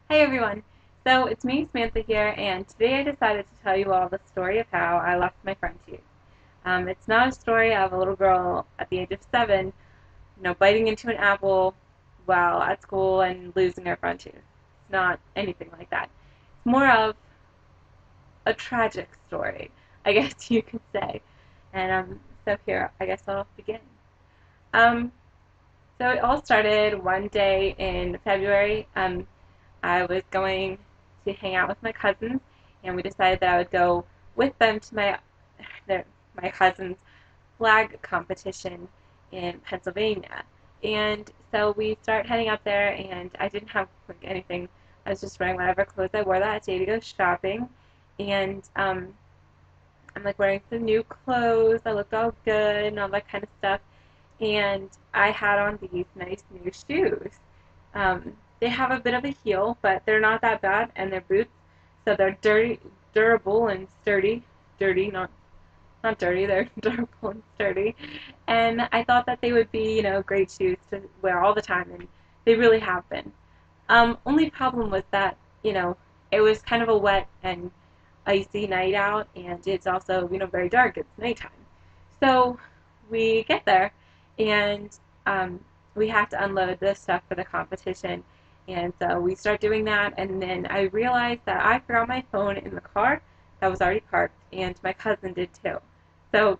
Hey everyone! So it's me, Samantha here, and today I decided to tell you all the story of how I lost my front tooth. It's not a story of a little girl at the age of 7, biting into an apple while at school and losing her front tooth. It's not anything like that. It's more of a tragic story, I guess you could say. And so here, I guess I'll begin. Um, so it all started one day in February. I was going to hang out with my cousins, and we decided that I would go with them to my cousin's flag competition in Pennsylvania. And so we start heading up there, and I didn't have like anything. I was just wearing whatever clothes I wore that day to go shopping, and I'm like wearing some new clothes. I looked all good and all that kind of stuff. And I had on these nice new shoes. They have a bit of a heel, but they're not that bad, and they're boots, so they're durable and sturdy. Dirty, not dirty. They're durable and sturdy. And I thought that they would be, great shoes to wear all the time, and they really have been. Only problem was that, it was kind of a wet and icy night out, and it's also, very dark. It's nighttime. So we get there, and um, we have to unload the stuff for the competition. And so we start doing that, and then I realized that I forgot my phone in the car that was already parked, and my cousin did too. So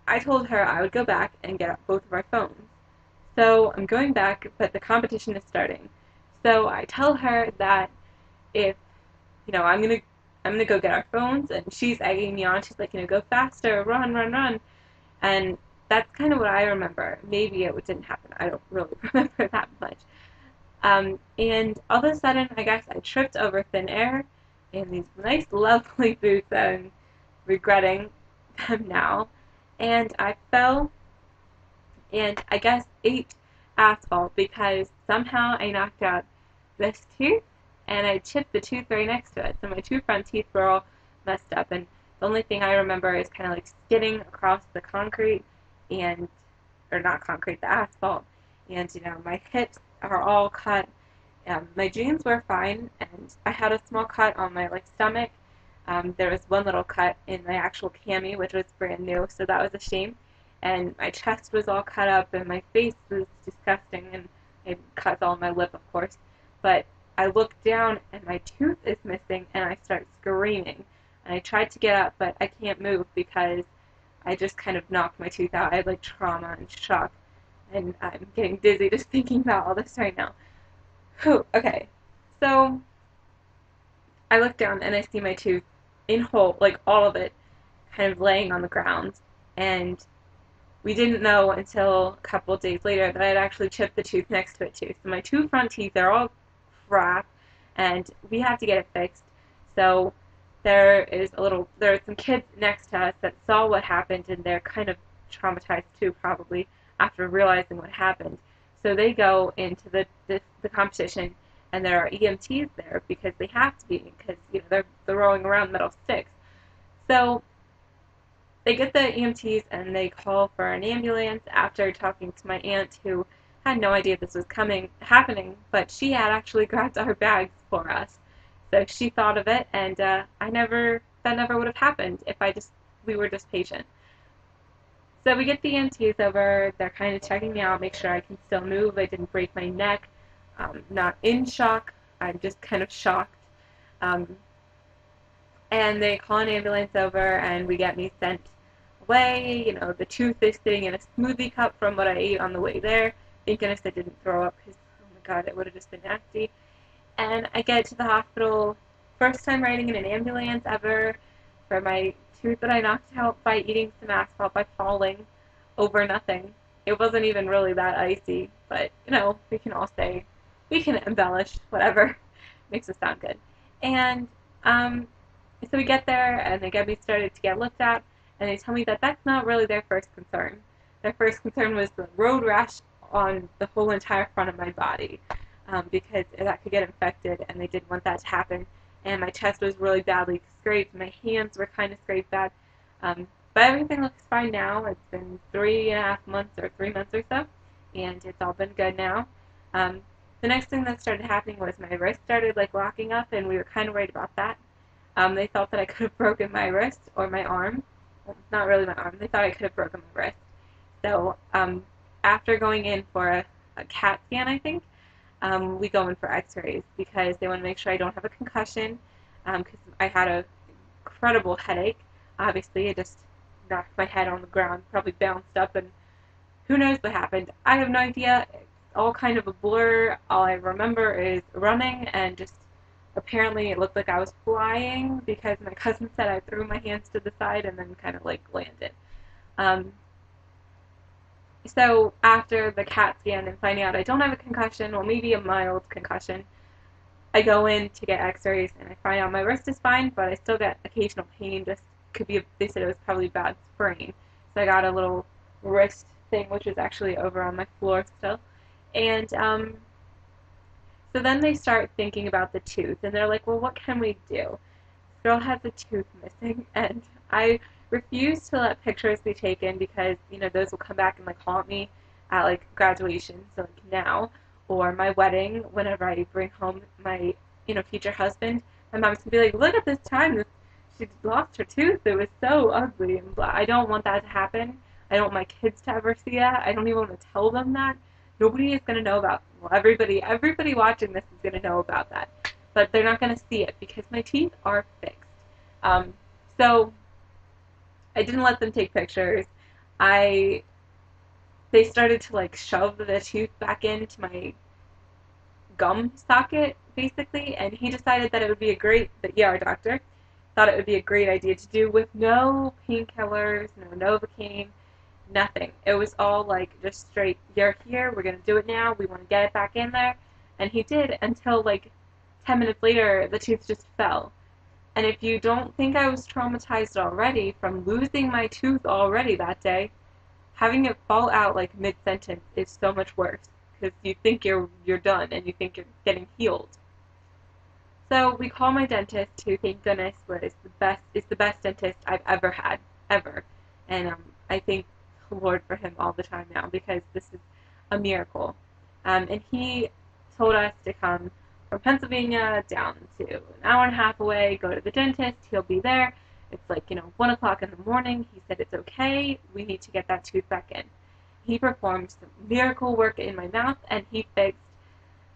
I told her I would go back and get both of our phones. So I'm going back, but the competition is starting. So I tell her that if I'm gonna go get our phones, and she's egging me on. She's like, go faster, run, run, run. And that's kind of what I remember. Maybe it didn't happen. I don't really remember that much. And all of a sudden, I guess I tripped over thin air in these nice, lovely boots that I'm regretting them now. And I fell and I guess ate asphalt because somehow I knocked out this tooth and I chipped the tooth right next to it. So my two front teeth were all messed up, and the only thing I remember is kind of like skidding across the concrete and, or not concrete, the asphalt. And, my hips are all cut. My jeans were fine, and I had a small cut on my like stomach. There was one little cut in my actual cami, which was brand new, so that was a shame. And my chest was all cut up, and my face was disgusting, and it cuts all my lip, of course. But I look down, and my tooth is missing, and I start screaming. And I tried to get up, but I can't move because I just kind of knocked my tooth out. I had like trauma and shock, and I'm getting dizzy just thinking about all this right now. Whew, okay, so I look down and I see my tooth in whole, like all of it, kind of laying on the ground. And we didn't know until a couple of days later that I had actually chipped the tooth next to it too. So my two front teeth are all crap, and we have to get it fixed. So there are some kids next to us that saw what happened, and they're kind of traumatized too, probably after realizing what happened. So they go into the competition, and there are EMTs there because they have to be because they're rolling around metal sticks. So they get the EMTs and they call for an ambulance after talking to my aunt who had no idea this was happening, but she had actually grabbed our bags for us. So she thought of it, and that never would have happened if we were just patient. So we get the EMTs over. They're kind of checking me out, make sure I can still move. I didn't break my neck. I'm not in shock. I'm just kind of shocked. Um, and they call an ambulance over, and we get me sent away. The tooth is sitting in a smoothie cup from what I ate on the way there. Thank goodness I didn't throw up because, oh my god, it would have just been nasty. And I get to the hospital, first time riding in an ambulance ever, for my tooth that I knocked out by eating some asphalt by falling over nothing. It wasn't even really that icy, but we can all say, we can embellish whatever makes us sound good. And so we get there, and they get me started to get looked at, and they tell me that that's not really their first concern. Their first concern was the road rash on the whole entire front of my body, because that could get infected, and they didn't want that to happen. And my chest was really badly scraped. My hands were kind of scraped bad. But everything looks fine now. It's been 3.5 months or 3 months or so, and it's all been good now. Um, The next thing that started happening was my wrist started like locking up, and we were kind of worried about that. They thought that I could have broken my wrist or my arm. Well, not really my arm. They thought I could have broken my wrist. So after going in for a CAT scan, I think, we go in for x-rays because they want to make sure I don't have a concussion because I had an incredible headache. Obviously, I just knocked my head on the ground, probably bounced up, and who knows what happened. I have no idea. It's all kind of a blur. All I remember is running and just apparently it looked like I was flying because my cousin said I threw my hands to the side and then kind of like landed. Um, so after the CAT scan and finding out I don't have a concussion, well maybe a mild concussion, I go in to get x-rays and I find out my wrist is fine, but I still get occasional pain. Just could be, they said it was probably a bad sprain. So I got a little wrist thing, which is actually over on my floor still. And so then they start thinking about the tooth, and they're like, well, what can we do? This girl has a tooth missing, and I refuse to let pictures be taken because, you know, those will come back and, like, haunt me at, like, graduation, so, like, now, or my wedding, whenever I bring home my, you know, future husband. My mom's going to be like, look at this time, she lost her tooth, it was so ugly, and blah. I don't want that to happen. I don't want my kids to ever see that. I don't even want to tell them that. Nobody is going to know about, well, everybody watching this is going to know about that, but they're not going to see it because my teeth are fixed. So I didn't let them take pictures. I They started to like shove the tooth back into my gum socket basically, and he decided that it would be a great, the ER doctor thought it would be a great idea to do with no painkillers, no Novocaine, nothing. It was all like just straight, you're here, we're going to do it now, we want to get it back in there. And he did until like 10 minutes later, the tooth just fell. And if you don't think I was traumatized already from losing my tooth already that day, having it fall out like mid-sentence is so much worse because you think you're done and you think you're getting healed. So we call my dentist, who thank goodness is the best dentist I've ever had, ever. And I thank the Lord for him all the time now because this is a miracle. And he told us to come from Pennsylvania down to an hour and a half away, go to the dentist. He'll be there. It's like, 1 o'clock in the morning. He said it's okay. We need to get that tooth back in. He performed some miracle work in my mouth, and he fixed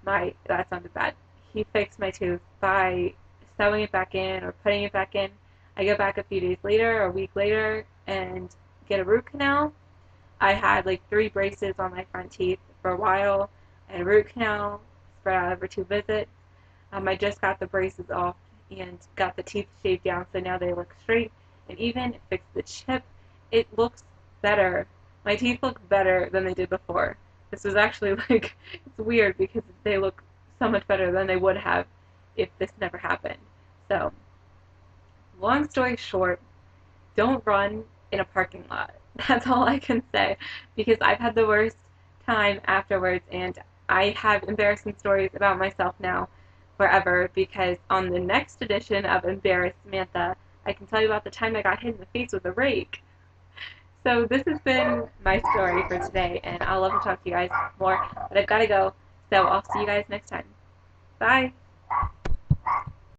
that sounded bad. He fixed my tooth by sewing it back in or putting it back in. I go back a few days later, or a week later, and get a root canal. I had like 3 braces on my front teeth for a while, and a root canal spread out over 2 visits. I just got the braces off and got the teeth shaved down, so now they look straight, and even fixed the chip. It looks better. My teeth look better than they did before. This was actually like, it's weird because they look so much better than they would have if this never happened. So, long story short, don't run in a parking lot. That's all I can say because I've had the worst time afterwards, and I have embarrassing stories about myself now forever because on the next edition of Embarrass, Samantha, I can tell you about the time I got hit in the face with a rake. So this has been my story for today, and I'll love to talk to you guys more, but I've got to go, so I'll see you guys next time. Bye!